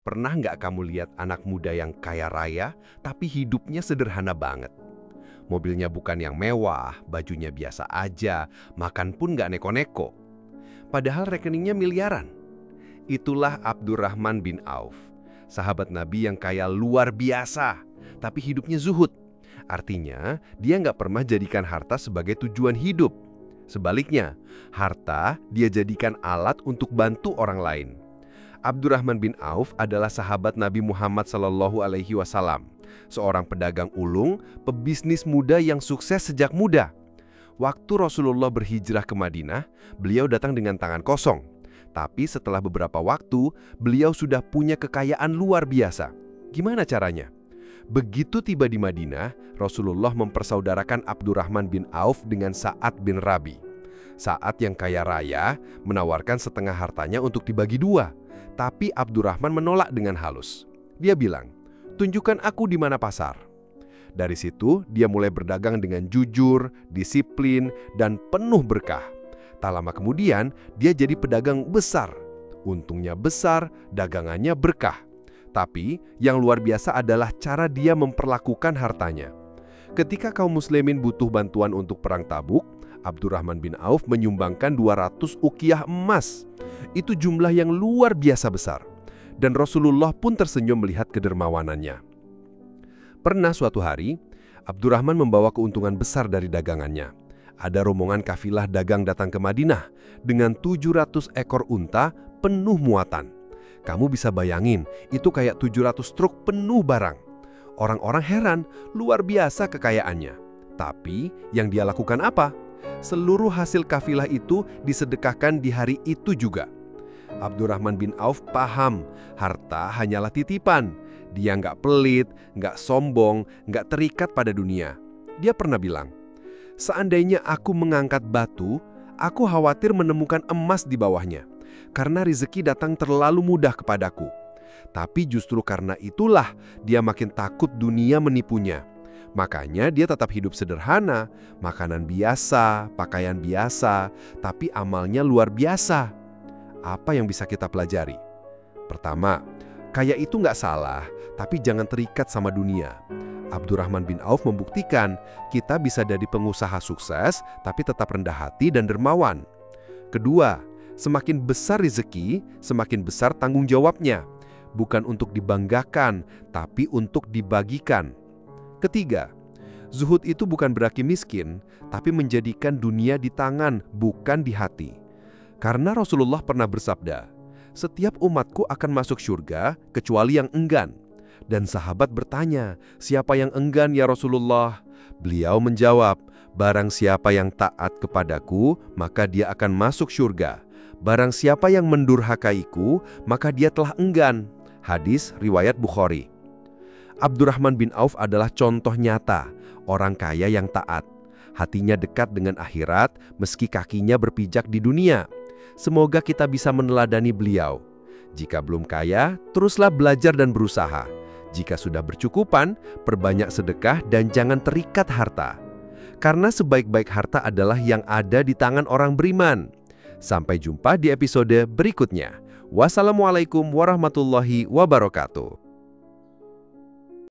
Pernah nggak kamu lihat anak muda yang kaya raya, tapi hidupnya sederhana banget? Mobilnya bukan yang mewah, bajunya biasa aja, makan pun nggak neko-neko. Padahal rekeningnya miliaran. Itulah Abdurrahman bin Auf, sahabat Nabi yang kaya luar biasa, tapi hidupnya zuhud. Artinya, dia nggak pernah jadikan harta sebagai tujuan hidup. Sebaliknya, harta dia jadikan alat untuk bantu orang lain. Abdurrahman bin Auf adalah sahabat Nabi Muhammad SAW, seorang pedagang ulung, pebisnis muda yang sukses sejak muda. Waktu Rasulullah berhijrah ke Madinah, beliau datang dengan tangan kosong. Tapi setelah beberapa waktu, beliau sudah punya kekayaan luar biasa. Gimana caranya? Begitu tiba di Madinah, Rasulullah mempersaudarakan Abdurrahman bin Auf dengan Sa'ad bin Rabi. Sa'ad yang kaya raya menawarkan setengah hartanya untuk dibagi dua. Tapi Abdurrahman menolak dengan halus. Dia bilang, "Tunjukkan aku di mana pasar." Dari situ, dia mulai berdagang dengan jujur, disiplin, dan penuh berkah. Tak lama kemudian, dia jadi pedagang besar. Untungnya besar, dagangannya berkah. Tapi, yang luar biasa adalah cara dia memperlakukan hartanya. Ketika kaum muslimin butuh bantuan untuk perang Tabuk, Abdurrahman bin Auf menyumbangkan 200 uqiyah emas. Itu jumlah yang luar biasa besar. Dan Rasulullah pun tersenyum melihat kedermawanannya. Pernah suatu hari, Abdurrahman membawa keuntungan besar dari dagangannya. Ada rombongan kafilah dagang datang ke Madinah dengan 700 ekor unta penuh muatan. Kamu bisa bayangin, itu kayak 700 truk penuh barang. Orang-orang heran, luar biasa kekayaannya. Tapi, yang dia lakukan apa? Seluruh hasil kafilah itu disedekahkan di hari itu juga. Abdurrahman bin Auf paham, harta hanyalah titipan. Dia nggak pelit, nggak sombong, nggak terikat pada dunia. Dia pernah bilang, "Seandainya aku mengangkat batu, aku khawatir menemukan emas di bawahnya. Karena rezeki datang terlalu mudah kepadaku. Tapi justru karena itulah dia makin takut dunia menipunya. Makanya dia tetap hidup sederhana, makanan biasa, pakaian biasa, tapi amalnya luar biasa." Apa yang bisa kita pelajari? Pertama, kaya itu nggak salah, tapi jangan terikat sama dunia. Abdurrahman bin Auf membuktikan kita bisa jadi pengusaha sukses, tapi tetap rendah hati dan dermawan. Kedua, semakin besar rezeki, semakin besar tanggung jawabnya. Bukan untuk dibanggakan, tapi untuk dibagikan. Ketiga, zuhud itu bukan berarti miskin, tapi menjadikan dunia di tangan, bukan di hati. Karena Rasulullah pernah bersabda, "Setiap umatku akan masuk surga, kecuali yang enggan." Dan sahabat bertanya, "Siapa yang enggan ya Rasulullah?" Beliau menjawab, "Barang siapa yang taat kepadaku, maka dia akan masuk surga. Barang siapa yang mendurhakaiku, maka dia telah enggan." Hadis riwayat Bukhari. Abdurrahman bin Auf adalah contoh nyata, orang kaya yang taat. Hatinya dekat dengan akhirat, meski kakinya berpijak di dunia. Semoga kita bisa meneladani beliau. Jika belum kaya, teruslah belajar dan berusaha. Jika sudah bercukupan, perbanyak sedekah dan jangan terikat harta. Karena sebaik-baik harta adalah yang ada di tangan orang beriman. Sampai jumpa di episode berikutnya. Wassalamualaikum warahmatullahi wabarakatuh.